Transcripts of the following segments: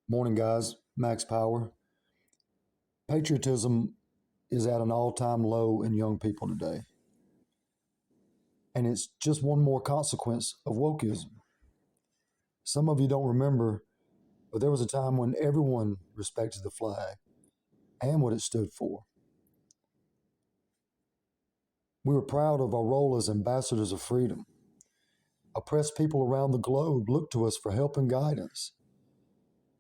Morning, guys. Max Power. Patriotism is at an all time low in young people today. And it's just one more consequence of wokekism. Some of you don't remember, but there was a time when everyone respected the flag and what it stood for. We were proud of our role as ambassadors of freedom. Oppressed people around the globe look to us for help and guidance.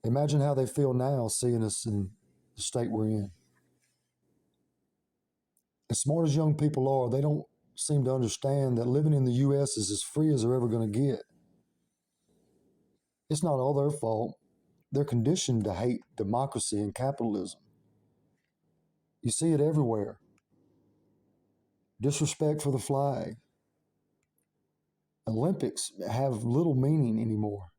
Imagine how they feel now seeing us in the state we're in. As smart as young people are, they don't seem to understand that living in the U.S. is as free as they're ever going to get. It's not all their fault. They're conditioned to hate democracy and capitalism. You see it everywhere. Disrespect for the flag. Olympics have little meaning anymore.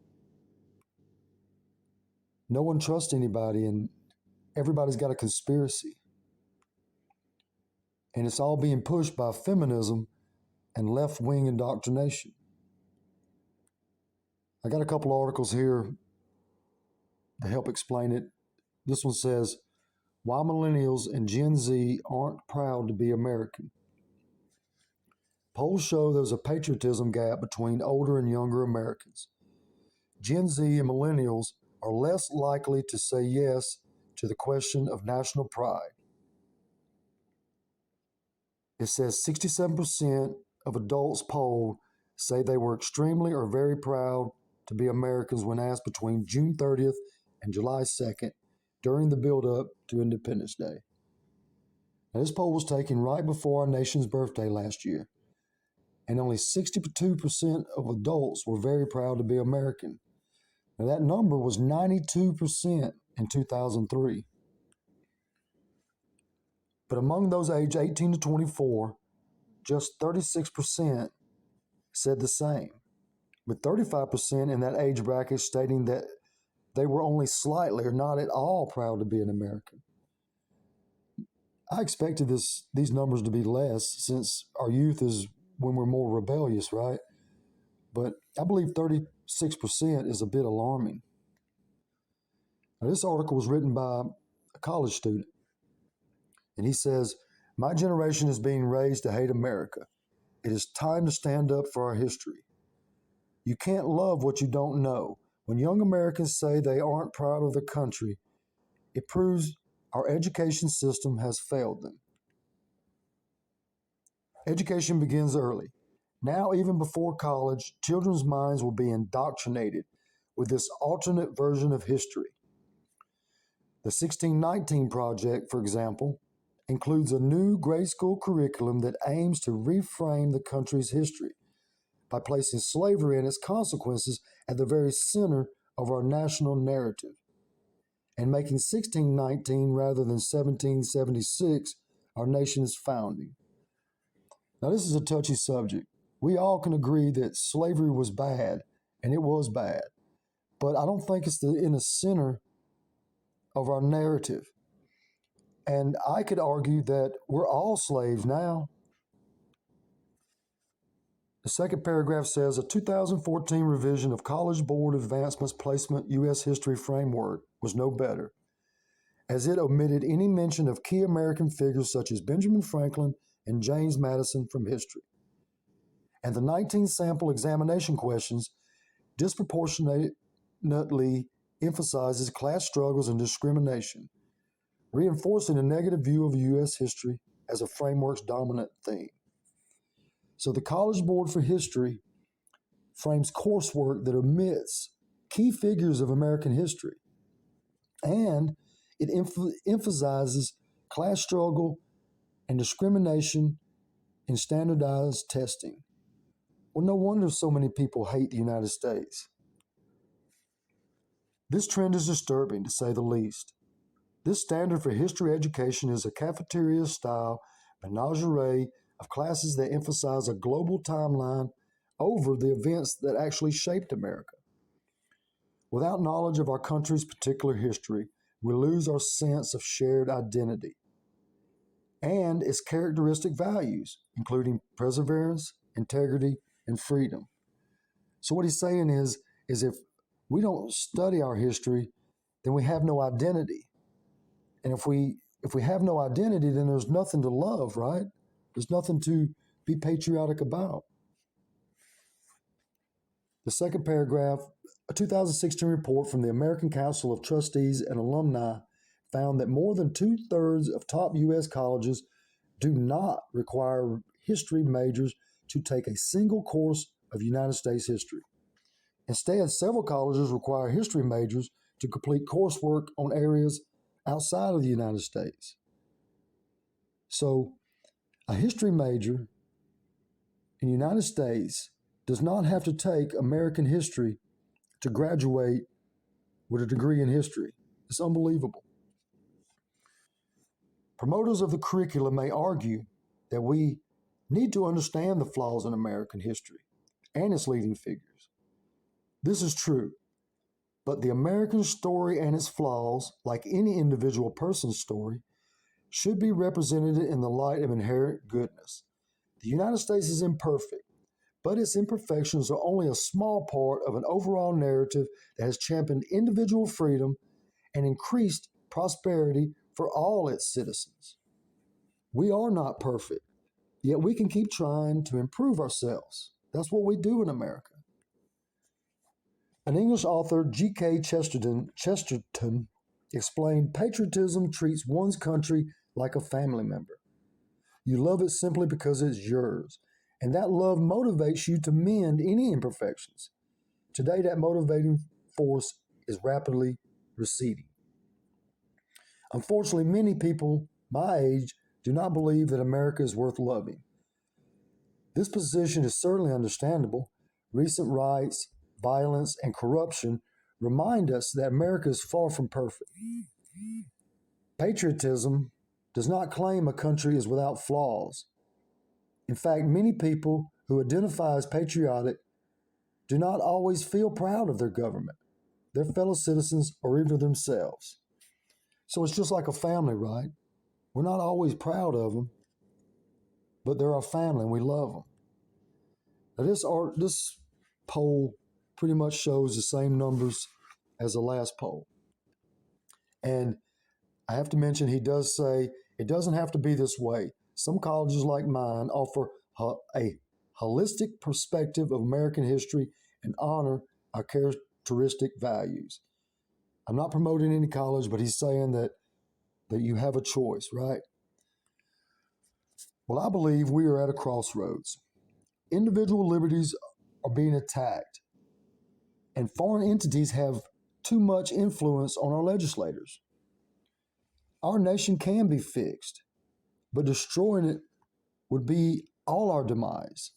No one trusts anybody, and everybody's got a conspiracy. And it's all being pushed by feminism and left-wing indoctrination. I got a couple articles here to help explain it. This one says, why millennials and Gen Z aren't proud to be American. Polls show there's a patriotism gap between older and younger Americans. Gen Z and millennials are less likely to say yes to the question of national pride. It says 67% of adults polled say they were extremely or very proud to be Americans when asked between June 30th and July 2nd during the build-up to Independence Day. Now, this poll was taken right before our nation's birthday last year, and only 62% of adults were very proud to be American. Now, that number was 92% in 2003. But among those aged 18 to 24, just 36% said the same, with 35% in that age bracket stating that they were only slightly or not at all proud to be an American. I expected these numbers to be less since our youth is when we're more rebellious, right? But I believe 36% is a bit alarming. Now, this article was written by a college student, and he says, my generation is being raised to hate America. It is time to stand up for our history. You can't love what you don't know. When young Americans say they aren't proud of their country, it proves our education system has failed them. Education begins early. Now, even before college, children's minds will be indoctrinated with this alternate version of history. The 1619 Project, for example, includes a new grade school curriculum that aims to reframe the country's history by placing slavery and its consequences at the very center of our national narrative, and making 1619 rather than 1776 our nation's founding. Now, this is a touchy subject. We all can agree that slavery was bad, and it was bad, but I don't think it's in the center of our narrative. And I could argue that we're all slaves now. The second paragraph says a 2014 revision of College Board Advancements Placement U.S. History Framework was no better, as it omitted any mention of key American figures such as Benjamin Franklin and James Madison from history. And the 19 sample examination questions disproportionately emphasizes class struggles and discrimination, reinforcing a negative view of U.S. history as a framework's dominant theme. So the College Board for History frames coursework that omits key figures of American history, and it emphasizes class struggle and discrimination in standardized testing. Well, no wonder so many people hate the United States. This trend is disturbing, to say the least. This standard for history education is a cafeteria-style menagerie of classes that emphasize a global timeline over the events that actually shaped America. Without knowledge of our country's particular history, we lose our sense of shared identity and its characteristic values, including perseverance, integrity, and freedom. So what he's saying is if we don't study our history, then we have no identity. And if we have no identity, then there's nothing to love, right? There's nothing to be patriotic about. The second paragraph, a 2016 report from the American Council of Trustees and Alumni found that more than 2/3 of top U.S. colleges do not require history majors to take a single course of United States history. Instead, several colleges require history majors to complete coursework on areas outside of the United States. So, a history major in the United States does not have to take American history to graduate with a degree in history. It's unbelievable. Promoters of the curriculum may argue that we need to understand the flaws in American history and its leading figures. This is true, but the American story and its flaws, like any individual person's story, should be represented in the light of inherent goodness. The United States is imperfect, but its imperfections are only a small part of an overall narrative that has championed individual freedom and increased prosperity for all its citizens. We are not perfect, yet we can keep trying to improve ourselves. That's what we do in America. An English author, G.K. Chesterton, explained patriotism treats one's country like a family member. You love it simply because it's yours, and that love motivates you to mend any imperfections. Today, that motivating force is rapidly receding. Unfortunately, many people my age do not believe that America is worth loving. This position is certainly understandable. Recent riots, violence, and corruption remind us that America is far from perfect. Patriotism does not claim a country is without flaws. In fact, many people who identify as patriotic do not always feel proud of their government, their fellow citizens, or even themselves. So it's just like a family, right? We're not always proud of them, but they're our family and we love them. Now this poll pretty much shows the same numbers as the last poll. And I have to mention, he does say it doesn't have to be this way. Some colleges like mine offer a holistic perspective of American history and honor our characteristic values. I'm not promoting any college, but he's saying that you have a choice, right? Well, I believe we are at a crossroads. Individual liberties are being attacked, and foreign entities have too much influence on our legislators. Our nation can be fixed, but destroying it would be all our demise.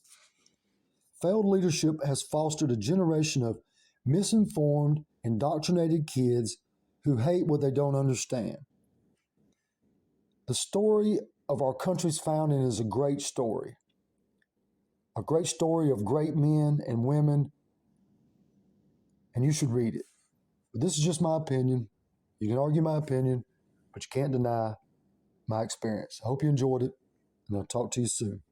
Failed leadership has fostered a generation of misinformed, indoctrinated kids who hate what they don't understand. The story of our country's founding is a great story of great men and women, and you should read it. But this is just my opinion. You can argue my opinion, but you can't deny my experience. I hope you enjoyed it, and I'll talk to you soon.